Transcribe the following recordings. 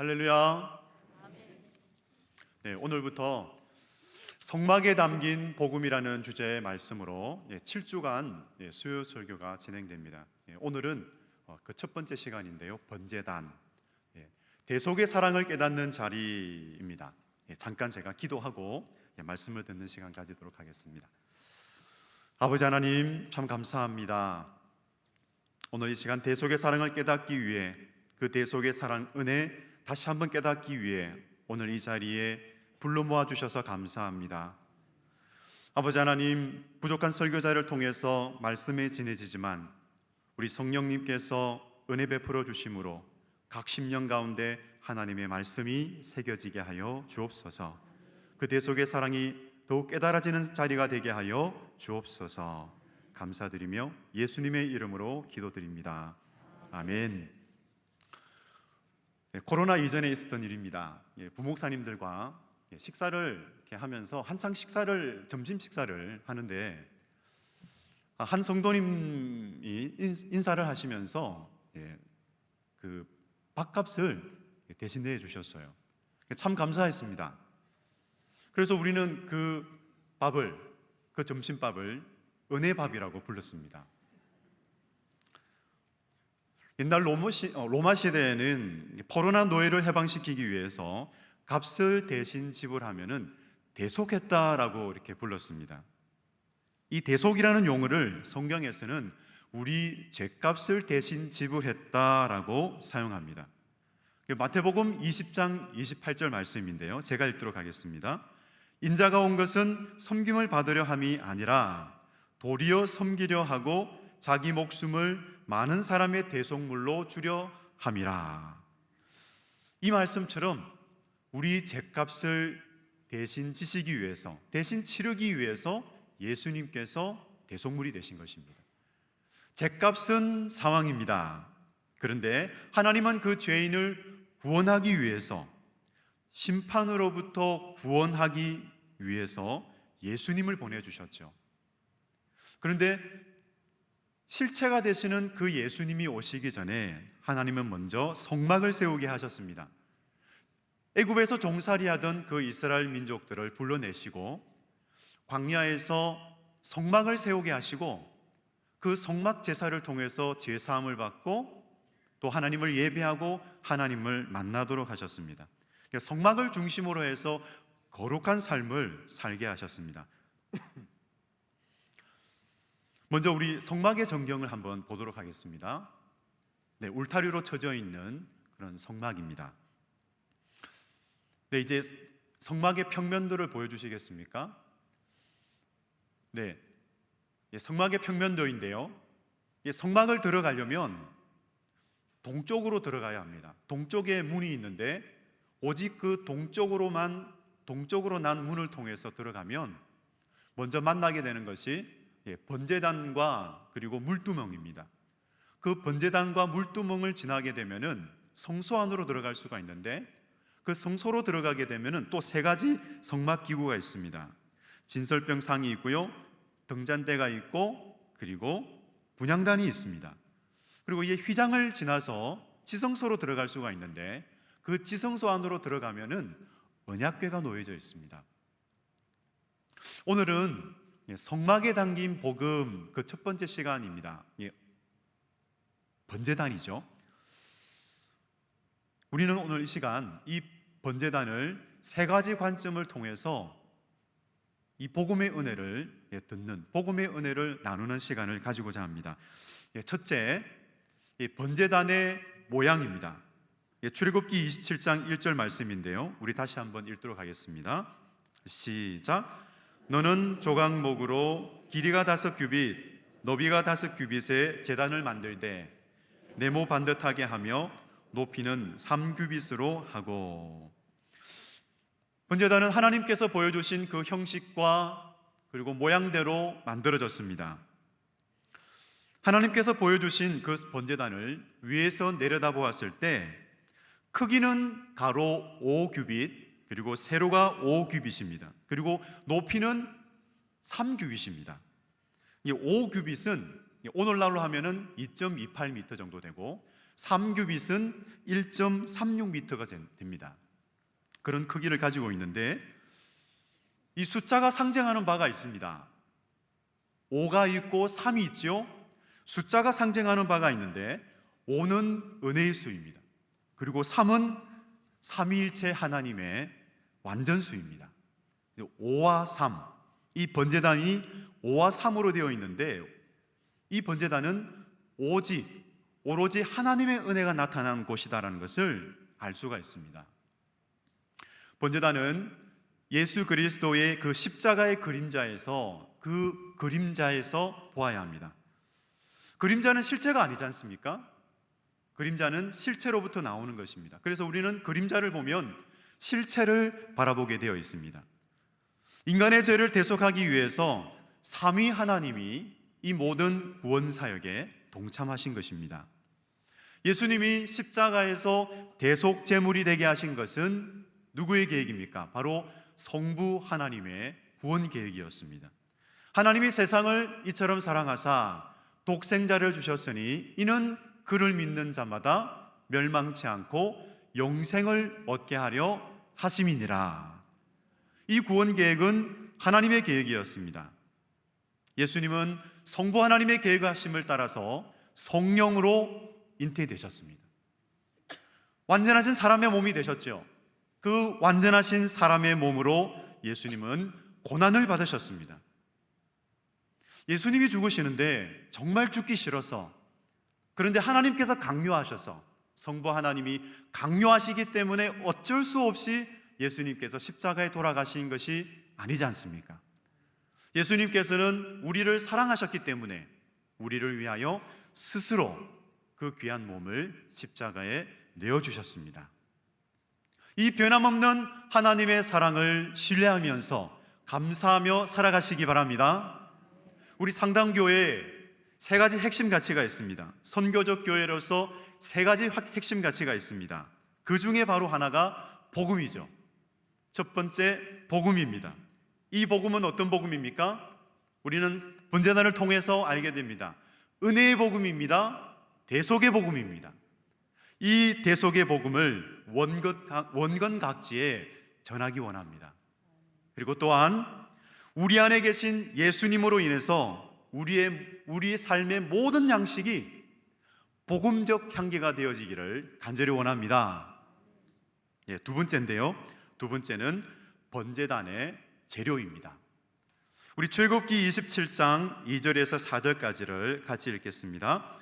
할렐루야. 네, 오늘부터 성막에 담긴 복음이라는 주제의 말씀으로 7주간 수요 설교가 진행됩니다. 오늘은 그 첫 번째 시간인데요, 번제단, 대속의 사랑을 깨닫는 자리입니다. 잠깐 제가 기도하고 말씀을 듣는 시간 가지도록 하겠습니다. 아버지 하나님, 참 감사합니다. 오늘 이 시간 대속의 사랑을 깨닫기 위해, 그 대속의 사랑 은혜 다시 한번 깨닫기 위해 오늘 이 자리에 불러 모아주셔서 감사합니다. 아버지 하나님, 부족한 설교자를 통해서 말씀이 전해지지만 우리 성령님께서 은혜 베풀어 주심으로 각 심령 가운데 하나님의 말씀이 새겨지게 하여 주옵소서. 그 대속의 사랑이 더욱 깨달아지는 자리가 되게 하여 주옵소서. 감사드리며 예수님의 이름으로 기도드립니다. 아멘. 코로나 이전에 있었던 일입니다. 부목사님들과 식사를 이렇게 하면서 한창 점심 식사를 하는데 한 성도님이 인사를 하시면서 그 밥값을 대신 내주셨어요. 참 감사했습니다. 그래서 우리는 그 점심밥을 은혜밥이라고 불렀습니다. 옛날 로마 시대에는 포로나 노예를 해방시키기 위해서 값을 대신 지불하면은 대속했다라고 이렇게 불렀습니다. 이 대속이라는 용어를 성경에서는 우리 죄값을 대신 지불했다라고 사용합니다. 마태복음 20장 28절 말씀인데요, 제가 읽도록 하겠습니다. 인자가 온 것은 섬김을 받으려 함이 아니라 도리어 섬기려 하고 자기 목숨을 많은 사람의 대속물로 주려 함이라. 이 말씀처럼 우리 죄값을 대신 지시기 위해서, 대신 치르기 위해서 예수님께서 대속물이 되신 것입니다. 죄값은 사망입니다. 그런데 하나님은 그 죄인을 구원하기 위해서, 심판으로부터 구원하기 위해서 예수님을 보내주셨죠. 그런데 실체가 되시는 그 예수님이 오시기 전에 하나님은 먼저 성막을 세우게 하셨습니다. 애굽에서 종살이하던 그 이스라엘 민족들을 불러내시고 광야에서 성막을 세우게 하시고 그 성막 제사를 통해서 죄사함을 받고 또 하나님을 예배하고 하나님을 만나도록 하셨습니다. 성막을 중심으로 해서 거룩한 삶을 살게 하셨습니다. 먼저 우리 성막의 전경을 한번 보도록 하겠습니다. 네, 울타리로 쳐져 있는 그런 성막입니다. 네, 이제 성막의 평면도를 보여주시겠습니까? 네, 성막의 평면도인데요, 성막을 들어가려면 동쪽으로 들어가야 합니다. 동쪽에 문이 있는데 오직 그 동쪽으로 난 문을 통해서 들어가면 먼저 만나게 되는 것이 번제단과 그리고 물두멍입니다. 그 번제단과 물두멍을 지나게 되면은 성소 안으로 들어갈 수가 있는데, 그 성소로 들어가게 되면은 또 세 가지 성막 기구가 있습니다. 진설병상이 있고요, 등잔대가 있고, 그리고 분향단이 있습니다. 그리고 이 휘장을 지나서 지성소로 들어갈 수가 있는데, 그 지성소 안으로 들어가면은 언약궤가 놓여져 있습니다. 오늘은 성막에 담긴 복음 그 첫 번째 시간입니다. 번제단이죠. 우리는 오늘 이 시간 이 번제단을 세 가지 관점을 통해서 이 복음의 은혜를 듣는, 복음의 은혜를 나누는 시간을 가지고자 합니다. 첫째, 이 번제단의 모양입니다. 출애굽기 27장 1절 말씀인데요, 우리 다시 한번 읽도록 하겠습니다. 시작. 너는 조각목으로 길이가 5규빗, 너비가 5규빗의 제단을 만들되 네모 반듯하게 하며 높이는 3규빗으로 하고. 번제단은 하나님께서 보여주신 그 형식과 그리고 모양대로 만들어졌습니다. 하나님께서 보여주신 그 번제단을 위에서 내려다보았을 때 크기는 가로 5규빗, 그리고 세로가 5규빗입니다. 그리고 높이는 3규빗입니다. 이 5규빗은 오늘날로 하면은 2.28m 정도 되고, 3규빗은 1.36m가 됩니다. 그런 크기를 가지고 있는데 이 숫자가 상징하는 바가 있습니다. 5가 있고 3이 있죠. 숫자가 상징하는 바가 있는데 5는 은혜의 수입니다. 그리고 3은 삼위일체 하나님의 완전수입니다. 5와 3, 이 번제단이 5와 3으로 되어 있는데 이 번제단은 오로지 하나님의 은혜가 나타난 곳이다라는 것을 알 수가 있습니다. 번제단은 예수 그리스도의 그 십자가의 그림자에서 보아야 합니다. 그림자는 실체가 아니지 않습니까? 그림자는 실체로부터 나오는 것입니다. 그래서 우리는 그림자를 보면 실체를 바라보게 되어 있습니다. 인간의 죄를 대속하기 위해서 삼위 하나님이 이 모든 구원 사역에 동참하신 것입니다. 예수님이 십자가에서 대속 제물이 되게 하신 것은 누구의 계획입니까? 바로 성부 하나님의 구원 계획이었습니다. 하나님이 세상을 이처럼 사랑하사 독생자를 주셨으니 이는 그를 믿는 자마다 멸망치 않고 영생을 얻게 하려 하심이니라. 이 구원 계획은 하나님의 계획이었습니다. 예수님은 성부 하나님의 계획하심을 따라서 성령으로 잉태되셨습니다. 완전하신 사람의 몸이 되셨죠. 그 완전하신 사람의 몸으로 예수님은 고난을 받으셨습니다. 예수님이 죽으시는데 정말 죽기 싫어서, 그런데 하나님께서 강요하셔서, 성부 하나님이 강요하시기 때문에 어쩔 수 없이 예수님께서 십자가에 돌아가신 것이 아니지 않습니까? 예수님께서는 우리를 사랑하셨기 때문에 우리를 위하여 스스로 그 귀한 몸을 십자가에 내어주셨습니다. 이 변함없는 하나님의 사랑을 신뢰하면서 감사하며 살아가시기 바랍니다. 우리 상당교회에 세 가지 핵심 가치가 있습니다. 선교적 교회로서 세 가지 핵심 가치가 있습니다. 그 중에 바로 하나가 복음이죠. 첫 번째, 복음입니다. 이 복음은 어떤 복음입니까? 우리는 번제단을 통해서 알게 됩니다. 은혜의 복음입니다. 대속의 복음입니다. 이 대속의 복음을 원건각지에 전하기 원합니다. 그리고 또한 우리 안에 계신 예수님으로 인해서 우리의 삶의 모든 양식이 복음적 향기가 되어지기를 간절히 원합니다. 두 번째인데요. 두 번째는 번제단의 재료입니다. 우리 출애굽기 27장 2절에서 4절까지를 같이 읽겠습니다.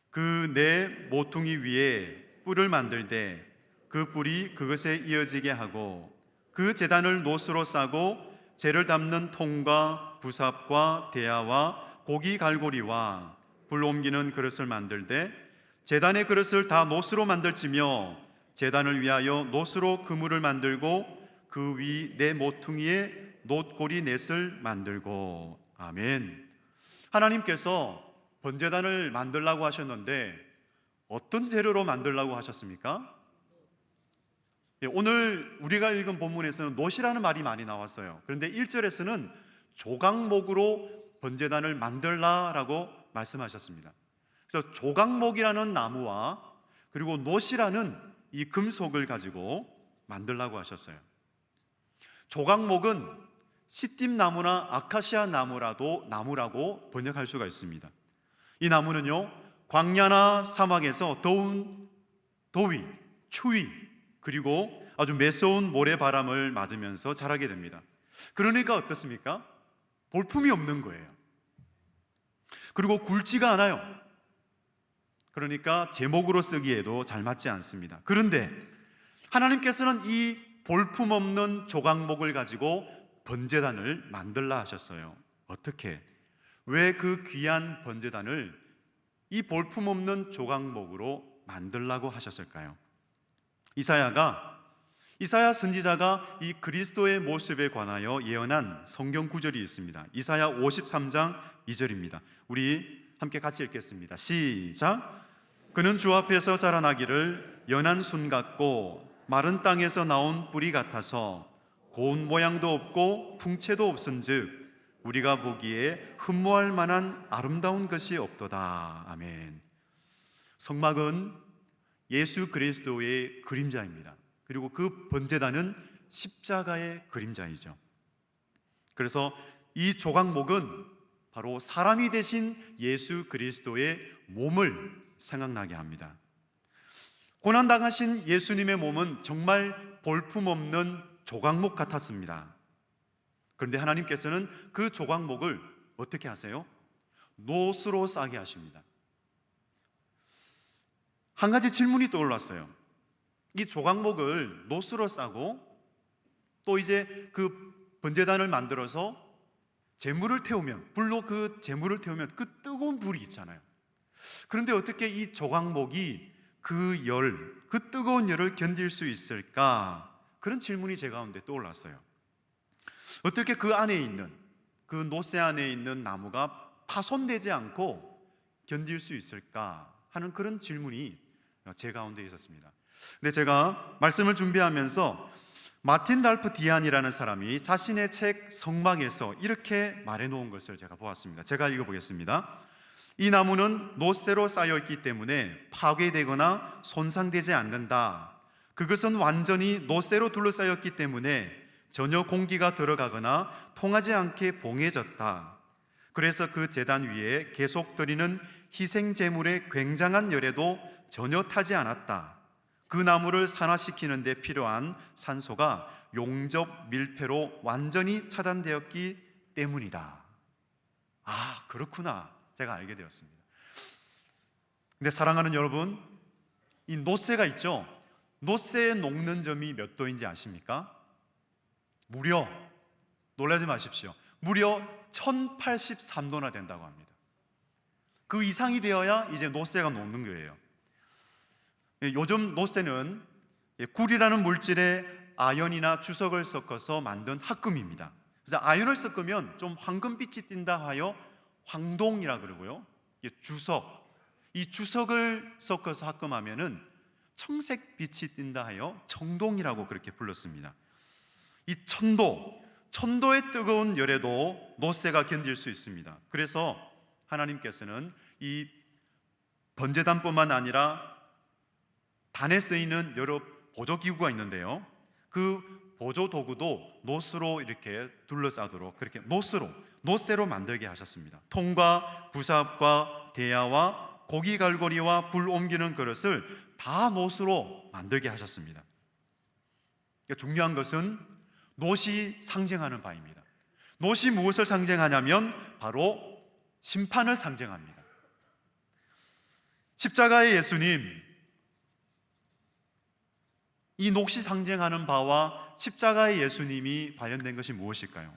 그 네 모퉁이 위에 뿔을 만들되 그 뿔이 그것에 이어지게 하고 그 제단을 노스로 싸고 재를 담는 통과 부삽과 대야와 고기 갈고리와 불 옮기는 그릇을 만들되 제단의 그릇을 다 노스로 만들지며 제단을 위하여 노스로 그물을 만들고 그 위 네 모퉁이에 놋고리 넷을 만들고. 아멘. 하나님께서 번제단을 만들라고 하셨는데 어떤 재료로 만들라고 하셨습니까? 오늘 우리가 읽은 본문에서는 놋이라는 말이 많이 나왔어요. 그런데 1절에서는 조각목으로 번제단을 만들라라고 말씀하셨습니다. 그래서 조각목이라는 나무와 그리고 놋이라는 이 금속을 가지고 만들라고 하셨어요. 조각목은 시띠나무나 아카시아 나무라고 번역할 수가 있습니다. 이 나무는요, 광야나 사막에서 더위, 추위, 그리고 아주 매서운 모래바람을 맞으면서 자라게 됩니다. 그러니까 어떻습니까? 볼품이 없는 거예요. 그리고 굵지가 않아요. 그러니까 제목으로 쓰기에도 잘 맞지 않습니다. 그런데 하나님께서는 이 볼품 없는 조각목을 가지고 번제단을 만들라 하셨어요. 어떻게? 왜 그 귀한 번제단을 이 볼품 없는 조각목으로 만들라고 하셨을까요? 이사야 선지자가 이 그리스도의 모습에 관하여 예언한 성경 구절이 있습니다. 이사야 53장 2절입니다. 우리 함께 같이 읽겠습니다. 시작. 그는 주 앞에서 자라나기를 연한 순 같고 마른 땅에서 나온 뿌리 같아서 고운 모양도 없고 풍채도 없은즉 우리가 보기에 흠모할 만한 아름다운 것이 없도다. 아멘. 성막은 예수 그리스도의 그림자입니다. 그리고 그 번제단은 십자가의 그림자이죠. 그래서 이 조각목은 바로 사람이 되신 예수 그리스도의 몸을 생각나게 합니다. 고난당하신 예수님의 몸은 정말 볼품없는 조각목 같았습니다. 그런데 하나님께서는 그 조각목을 어떻게 하세요? 놋으로 싸게 하십니다. 한 가지 질문이 떠올랐어요. 이 조각목을 놋으로 싸고 또 이제 그 번제단을 만들어서 재물을 태우면, 불로 그 재물을 태우면 그 뜨거운 불이 있잖아요. 그런데 어떻게 이 조각목이 그 뜨거운 열을 견딜 수 있을까? 그런 질문이 제 가운데 떠올랐어요. 어떻게 그 안에 있는, 그 놋새 안에 있는 나무가 파손되지 않고 견딜 수 있을까 하는 그런 질문이 제 가운데 있었습니다. 근데 제가 말씀을 준비하면서 마틴 랄프 디안이라는 사람이 자신의 책 성막에서 이렇게 말해놓은 것을 제가 보았습니다. 제가 읽어보겠습니다. 이 나무는 놋새로 쌓여있기 때문에 파괴되거나 손상되지 않는다. 그것은 완전히 놋새로 둘러싸였기 때문에 전혀 공기가 들어가거나 통하지 않게 봉해졌다. 그래서 그 제단 위에 계속 드리는 희생 제물의 굉장한 열에도 전혀 타지 않았다. 그 나무를 산화시키는 데 필요한 산소가 용접 밀폐로 완전히 차단되었기 때문이다. 아, 그렇구나. 제가 알게 되었습니다. 근데 사랑하는 여러분, 이 놋새가 있죠? 놋새에 녹는 점이 몇 도인지 아십니까? 무려, 놀라지 마십시오, 무려 1083도나 된다고 합니다. 그 이상이 되어야 이제 놋새가 녹는 거예요. 요즘 놋새는 굴이라는 물질에 아연이나 주석을 섞어서 만든 합금입니다. 그래서 아연을 섞으면 좀 황금빛이 띈다 하여 황동이라 그러고요, 주석, 이 주석을 섞어서 합금하면은 청색빛이 띈다 하여 청동이라고 그렇게 불렀습니다. 이 천도의 뜨거운 열에도 놋새가 견딜 수 있습니다. 그래서 하나님께서는 이 번제단뿐만 아니라 단에 쓰이는 여러 보조기구가 있는데요, 그 보조도구도 놋으로 이렇게 둘러싸도록 그렇게 놋새로 만들게 하셨습니다. 통과 부삽과 대야와 고기 갈고리와 불 옮기는 그릇을 다 놋으로 만들게 하셨습니다. 중요한 것은 놋이 상징하는 바입니다. 놋이 무엇을 상징하냐면 바로 심판을 상징합니다. 십자가의 예수님, 이 놋이 상징하는 바와 십자가의 예수님이 관련된 것이 무엇일까요?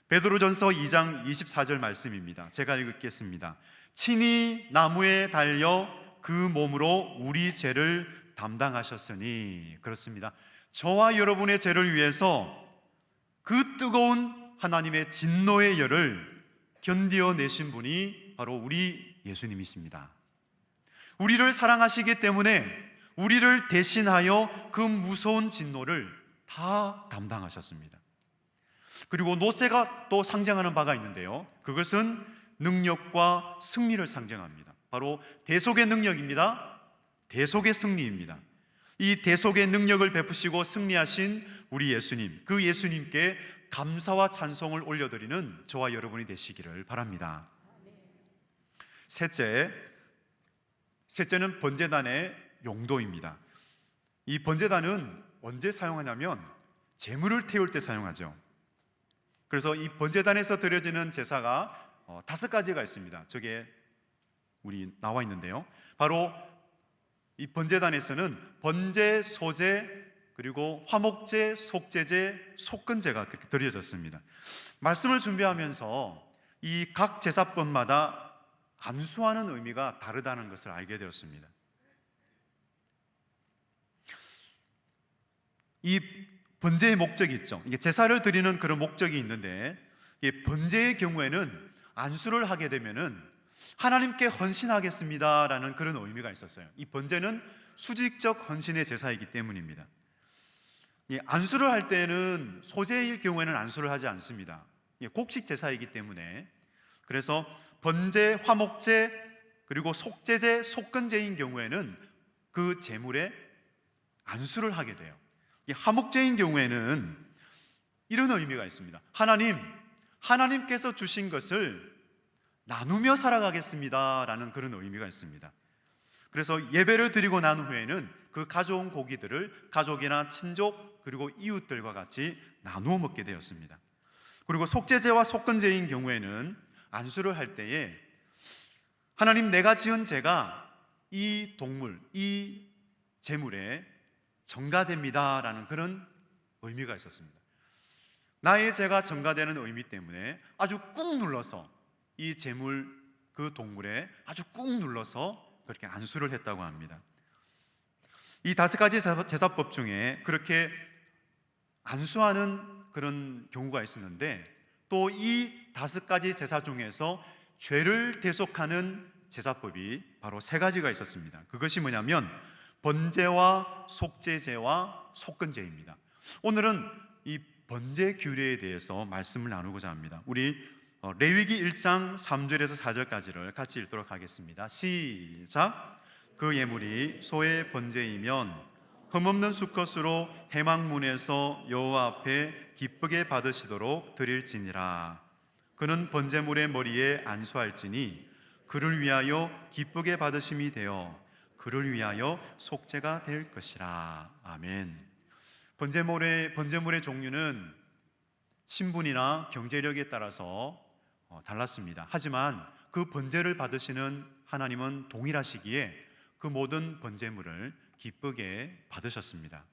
베드로전서 2장 24절 말씀입니다. 제가 읽겠습니다. 친히 나무에 달려 그 몸으로 우리 죄를 담당하셨으니. 그렇습니다. 저와 여러분의 죄를 위해서 그 뜨거운 하나님의 진노의 열을 견디어내신 분이 바로 우리 예수님이십니다. 우리를 사랑하시기 때문에 우리를 대신하여 그 무서운 진노를 다 담당하셨습니다. 그리고 놋새가 또 상징하는 바가 있는데요, 그것은 능력과 승리를 상징합니다. 바로 대속의 능력입니다. 대속의 승리입니다. 이 대속의 능력을 베푸시고 승리하신 우리 예수님, 그 예수님께 감사와 찬송을 올려드리는 저와 여러분이 되시기를 바랍니다. 셋째는 번제단의 용도입니다. 이 번제단은 언제 사용하냐면 제물을 태울 때 사용하죠. 그래서 이 번제단에서 드려지는 제사가 5가지가 있습니다. 저게 우리 나와 있는데요, 바로 이 번제단에서는 번제, 소제, 그리고 화목제, 속제제, 속건제가 그렇게 드려졌습니다. 말씀을 준비하면서 이 각 제사법마다 안수하는 의미가 다르다는 것을 알게 되었습니다. 이 번제의 목적이 있죠. 이게 제사를 드리는 그런 목적이 있는데, 이 번제의 경우에는 안수를 하게 되면은 하나님께 헌신하겠습니다라는 그런 의미가 있었어요. 이 번제는 수직적 헌신의 제사이기 때문입니다. 이 안수를 할 때는 소제일 경우에는 안수를 하지 않습니다. 곡식 제사이기 때문에. 그래서 번제, 화목제, 그리고 속제제, 속건제인 경우에는 그 제물에 안수를 하게 돼요. 이 하목제인 경우에는 이런 의미가 있습니다. 하나님께서 주신 것을 나누며 살아가겠습니다 라는 그런 의미가 있습니다. 그래서 예배를 드리고 난 후에는 그 가져온 고기들을 가족이나 친족 그리고 이웃들과 같이 나누어 먹게 되었습니다. 그리고 속죄제와 속건제인 경우에는 안수를 할 때에 하나님, 내가 지은 죄가 이 동물, 이 제물에 전가됩니다 라는 그런 의미가 있었습니다. 나의 죄가 전가되는 의미 때문에 아주 꾹 눌러서 이 제물, 그 동물에 아주 꾹 눌러서 그렇게 안수를 했다고 합니다. 이 5가지 제사법 중에 그렇게 안수하는 그런 경우가 있었는데, 또 이 5가지 제사 중에서 죄를 대속하는 제사법이 바로 3가지가 있었습니다. 그것이 뭐냐면 번제와 속죄제와 속건제입니다. 오늘은 이 번제 규례에 대해서 말씀을 나누고자 합니다. 우리 레위기 1장 3절에서 4절까지를 같이 읽도록 하겠습니다. 시작. 그 예물이 소의 번제이면 흠없는 수컷으로 회막문에서 여호와 앞에 기쁘게 받으시도록 드릴지니라. 그는 번제물의 머리에 안수할지니 그를 위하여 기쁘게 받으심이 되어 그를 위하여 속죄가 될 것이라. 아멘. 번제물의 종류는 신분이나 경제력에 따라서 달랐습니다. 하지만 그 번제를 받으시는 하나님은 동일하시기에 그 모든 번제물을 기쁘게 받으셨습니다.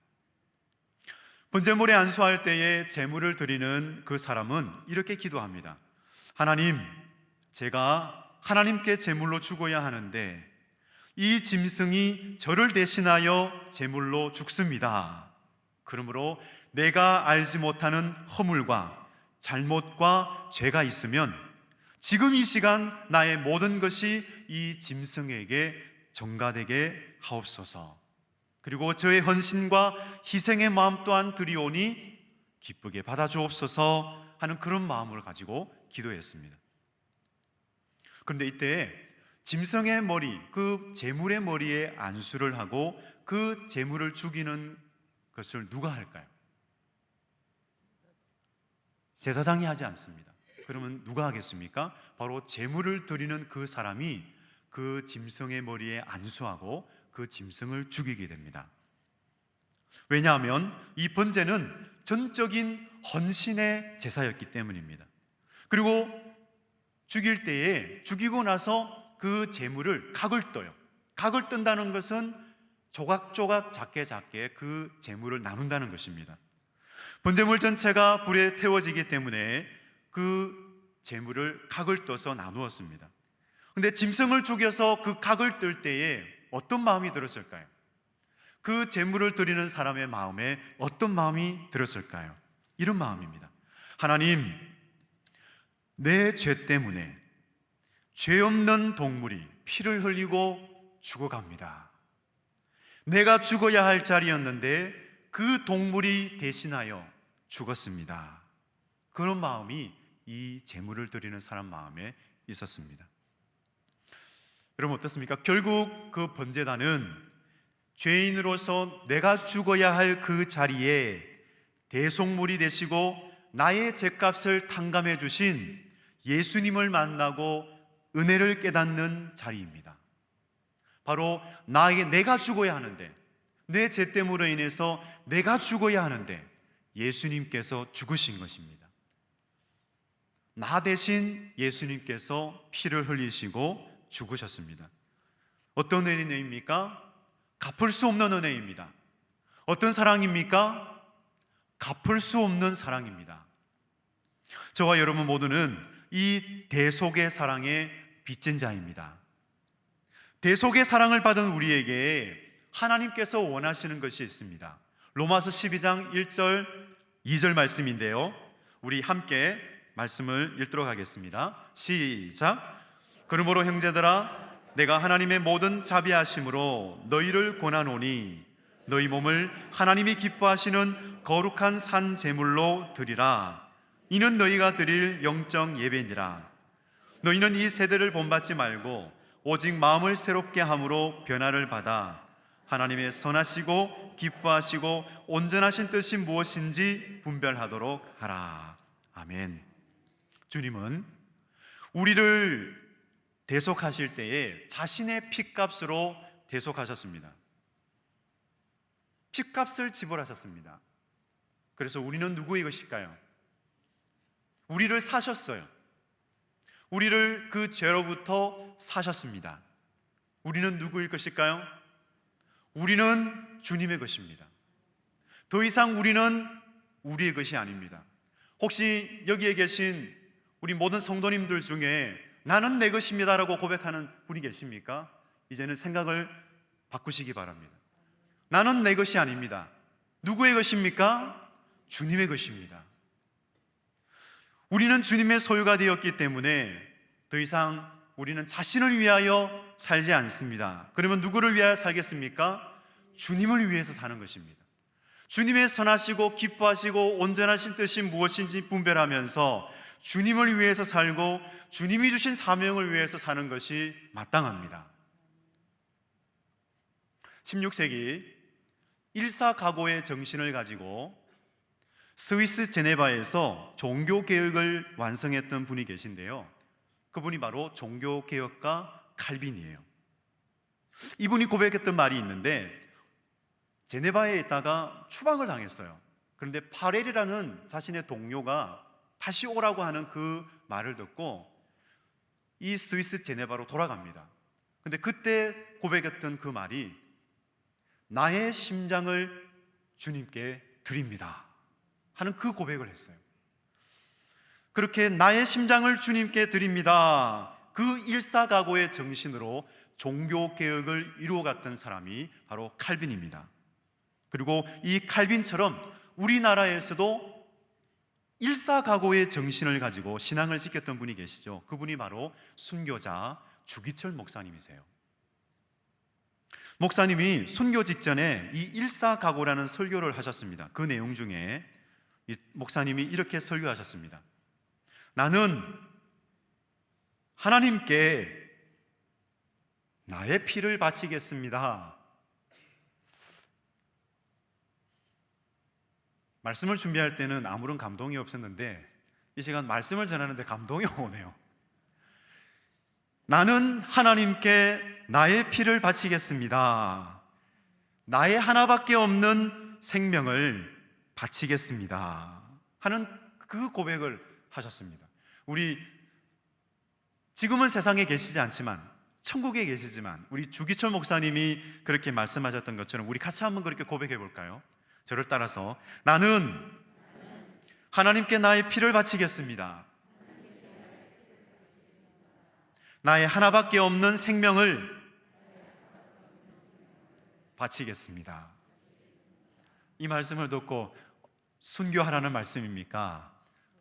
번제물에 안수할 때에 제물을 드리는 그 사람은 이렇게 기도합니다. 하나님, 제가 하나님께 제물로 죽어야 하는데 이 짐승이 저를 대신하여 제물로 죽습니다. 그러므로 내가 알지 못하는 허물과 잘못과 죄가 있으면 지금 이 시간 나의 모든 것이 이 짐승에게 전가되게 하옵소서. 그리고 저의 헌신과 희생의 마음 또한 드리오니 기쁘게 받아주옵소서 하는 그런 마음을 가지고 기도했습니다. 그런데 이때 짐승의 머리, 그 제물의 머리에 안수를 하고 그 제물을 죽이는 것을 누가 할까요? 제사장이 하지 않습니다. 그러면 누가 하겠습니까? 바로 제물을 드리는 그 사람이 그 짐승의 머리에 안수하고 그 짐승을 죽이게 됩니다. 왜냐하면 이 번제는 전적인 헌신의 제사였기 때문입니다. 그리고 죽일 때에 죽이고 나서 그 제물을 각을 떠요. 각을 뜬다는 것은 조각조각 작게 그 제물을 나눈다는 것입니다. 번제물 전체가 불에 태워지기 때문에 그 제물을 각을 떠서 나누었습니다. 그런데 짐승을 죽여서 그 각을 뜰 때에 어떤 마음이 들었을까요? 그 제물을 드리는 사람의 마음에 어떤 마음이 들었을까요? 이런 마음입니다. 하나님, 내 죄 때문에 죄 없는 동물이 피를 흘리고 죽어갑니다. 내가 죽어야 할 자리였는데 그 동물이 대신하여 죽었습니다. 그런 마음이 이 제물을 드리는 사람 마음에 있었습니다. 여러분 어떻습니까? 결국 그 번제단은 죄인으로서 내가 죽어야 할 그 자리에 대속물이 되시고 나의 죄값을 탕감해 주신 예수님을 만나고 은혜를 깨닫는 자리입니다. 바로 내가 죽어야 하는데, 내 죄 때문으로 인해서 내가 죽어야 하는데 예수님께서 죽으신 것입니다. 나 대신 예수님께서 피를 흘리시고 죽으셨습니다. 어떤 은혜입니까? 갚을 수 없는 은혜입니다. 어떤 사랑입니까? 갚을 수 없는 사랑입니다. 저와 여러분 모두는 이 대속의 사랑에 빚진 자입니다. 대속의 사랑을 받은 우리에게 하나님께서 원하시는 것이 있습니다. 로마서 12장 1절 2절 말씀인데요, 우리 함께 말씀을 읽도록 하겠습니다. 시작. 그러므로 형제들아, 내가 하나님의 모든 자비하심으로 너희를 권하노니 너희 몸을 하나님이 기뻐하시는 거룩한 산 제물로 드리라. 이는 너희가 드릴 영적 예배니라. 너희는 이 세대를 본받지 말고 오직 마음을 새롭게 함으로 변화를 받아 하나님의 선하시고 기뻐하시고 온전하신 뜻이 무엇인지 분별하도록 하라. 아멘. 주님은 우리를 대속하실 때에 자신의 핏값으로 대속하셨습니다. 핏값을 지불하셨습니다. 그래서 우리는 누구의 것일까요? 우리를 사셨어요. 우리를 그 죄로부터 사셨습니다. 우리는 누구일 것일까요? 우리는 주님의 것입니다. 더 이상 우리는 우리의 것이 아닙니다. 혹시 여기에 계신 우리 모든 성도님들 중에 나는 내 것입니다라고 고백하는 분이 계십니까? 이제는 생각을 바꾸시기 바랍니다. 나는 내 것이 아닙니다. 누구의 것입니까? 주님의 것입니다. 우리는 주님의 소유가 되었기 때문에 더 이상 우리는 자신을 위하여 살지 않습니다. 그러면 누구를 위하여 살겠습니까? 주님을 위해서 사는 것입니다. 주님의 선하시고 기뻐하시고 온전하신 뜻이 무엇인지 분별하면서 주님을 위해서 살고 주님이 주신 사명을 위해서 사는 것이 마땅합니다. 16세기 일사각오의 정신을 가지고 스위스 제네바에서 종교개혁을 완성했던 분이 계신데요, 그분이 바로 종교개혁가 칼빈이에요. 이분이 고백했던 말이 있는데, 제네바에 있다가 추방을 당했어요. 그런데 파렐이라는 자신의 동료가 다시 오라고 하는 그 말을 듣고 이 스위스 제네바로 돌아갑니다. 근데 그때 고백했던 그 말이 나의 심장을 주님께 드립니다 하는 그 고백을 했어요. 그렇게 나의 심장을 주님께 드립니다, 그 일사각오의 정신으로 종교개혁을 이루어갔던 사람이 바로 칼빈입니다. 그리고 이 칼빈처럼 우리나라에서도 일사각오의 정신을 가지고 신앙을 지켰던 분이 계시죠. 그분이 바로 순교자 주기철 목사님이세요. 목사님이 순교 직전에 이 일사각오라는 설교를 하셨습니다. 그 내용 중에 이 목사님이 이렇게 설교하셨습니다. 나는 하나님께 나의 피를 바치겠습니다. 말씀을 준비할 때는 아무런 감동이 없었는데 이 시간 말씀을 전하는데 감동이 오네요. 나는 하나님께 나의 피를 바치겠습니다. 나의 하나밖에 없는 생명을 바치겠습니다 하는 그 고백을 하셨습니다. 우리 지금은 세상에 계시지 않지만 천국에 계시지만 우리 주기철 목사님이 그렇게 말씀하셨던 것처럼 우리 같이 한번 그렇게 고백해 볼까요? 저를 따라서 나는 하나님께 나의 피를 바치겠습니다. 나의 하나밖에 없는 생명을 바치겠습니다. 이 말씀을 듣고 순교하라는 말씀입니까?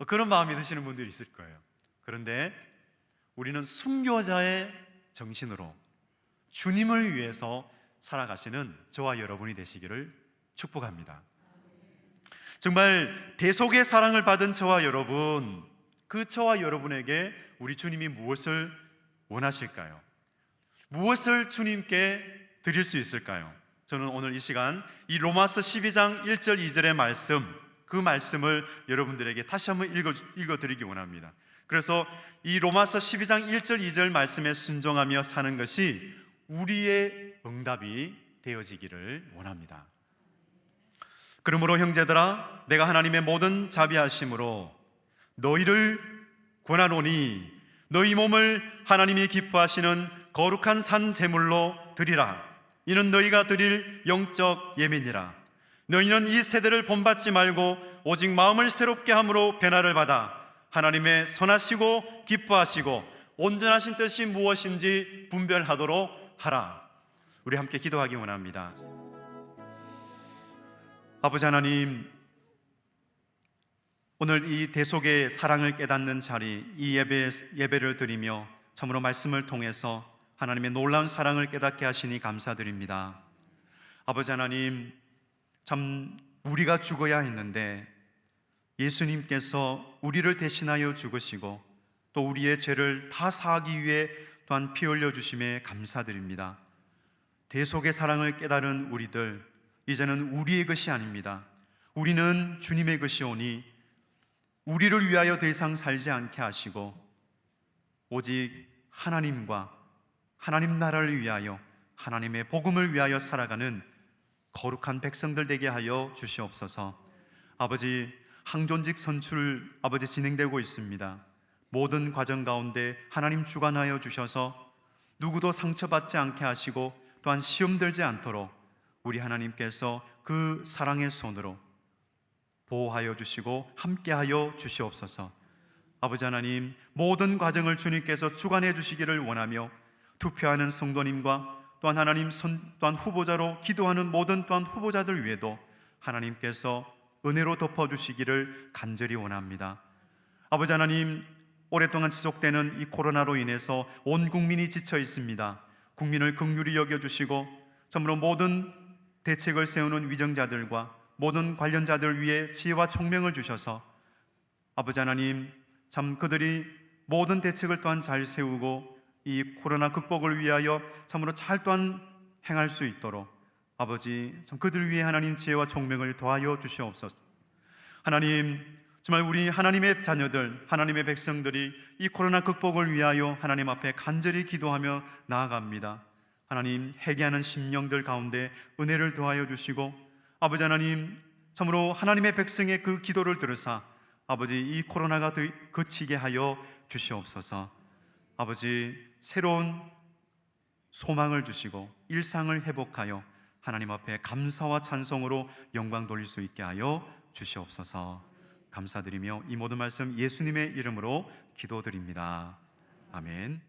그런 마음이 드시는 분들이 있을 거예요. 그런데 우리는 순교자의 정신으로 주님을 위해서 살아가시는 저와 여러분이 되시기를 축복합니다. 정말 대속의 사랑을 받은 저와 여러분, 그 저와 여러분에게 우리 주님이 무엇을 원하실까요? 무엇을 주님께 드릴 수 있을까요? 저는 오늘 이 시간 이 로마서 12장 1절 2절의 말씀, 그 말씀을 여러분들에게 다시 한번 읽어드리기 원합니다. 그래서 이 로마서 12장 1절 2절 말씀에 순종하며 사는 것이 우리의 응답이 되어지기를 원합니다. 그러므로 형제들아, 내가 하나님의 모든 자비하심으로 너희를 권하노니 너희 몸을 하나님이 기뻐하시는 거룩한 산 제물로 드리라. 이는 너희가 드릴 영적 예민이라. 너희는 이 세대를 본받지 말고 오직 마음을 새롭게 함으로 변화를 받아 하나님의 선하시고 기뻐하시고 온전하신 뜻이 무엇인지 분별하도록 하라. 우리 함께 기도하기 원합니다. 아버지 하나님, 오늘 이 대속의 사랑을 깨닫는 자리, 이 예배를 드리며 참으로 말씀을 통해서 하나님의 놀라운 사랑을 깨닫게 하시니 감사드립니다. 아버지 하나님, 참 우리가 죽어야 했는데 예수님께서 우리를 대신하여 죽으시고 또 우리의 죄를 다 사하기 위해 또한 피 흘려 주심에 감사드립니다. 대속의 사랑을 깨달은 우리들, 이제는 우리의 것이 아닙니다. 우리는 주님의 것이오니 우리를 위하여 더 이상 살지 않게 하시고 오직 하나님과 하나님 나라를 위하여, 하나님의 복음을 위하여 살아가는 거룩한 백성들 되게 하여 주시옵소서. 아버지, 항존직 선출 아버지 진행되고 있습니다. 모든 과정 가운데 하나님 주관하여 주셔서 누구도 상처받지 않게 하시고 또한 시험 들지 않도록 우리 하나님께서 그 사랑의 손으로 보호하여 주시고 함께하여 주시옵소서. 아버지 하나님, 모든 과정을 주님께서 주관해 주시기를 원하며 투표하는 성도님과 또한 하나님 또한 후보자로 기도하는 모든 또한 후보자들 위에도 하나님께서 은혜로 덮어주시기를 간절히 원합니다. 아버지 하나님, 오랫동안 지속되는 이 코로나로 인해서 온 국민이 지쳐 있습니다. 국민을 긍휼히 여겨주시고 참으로 모든 대책을 세우는 위정자들과 모든 관련자들 위해 지혜와 총명을 주셔서 아버지 하나님, 참 그들이 모든 대책을 또한 잘 세우고 이 코로나 극복을 위하여 참으로 잘 또한 행할 수 있도록 아버지, 참 그들 위해 하나님 지혜와 총명을 더하여 주시옵소서. 하나님, 정말 우리 하나님의 자녀들, 하나님의 백성들이 이 코로나 극복을 위하여 하나님 앞에 간절히 기도하며 나아갑니다. 하나님, 회개하는 심령들 가운데 은혜를 더하여 주시고 아버지 하나님, 참으로 하나님의 백성의 그 기도를 들으사 아버지, 이 코로나가 그치게 하여 주시옵소서. 아버지, 새로운 소망을 주시고 일상을 회복하여 하나님 앞에 감사와 찬송으로 영광 돌릴 수 있게 하여 주시옵소서. 감사드리며 이 모든 말씀 예수님의 이름으로 기도드립니다. 아멘.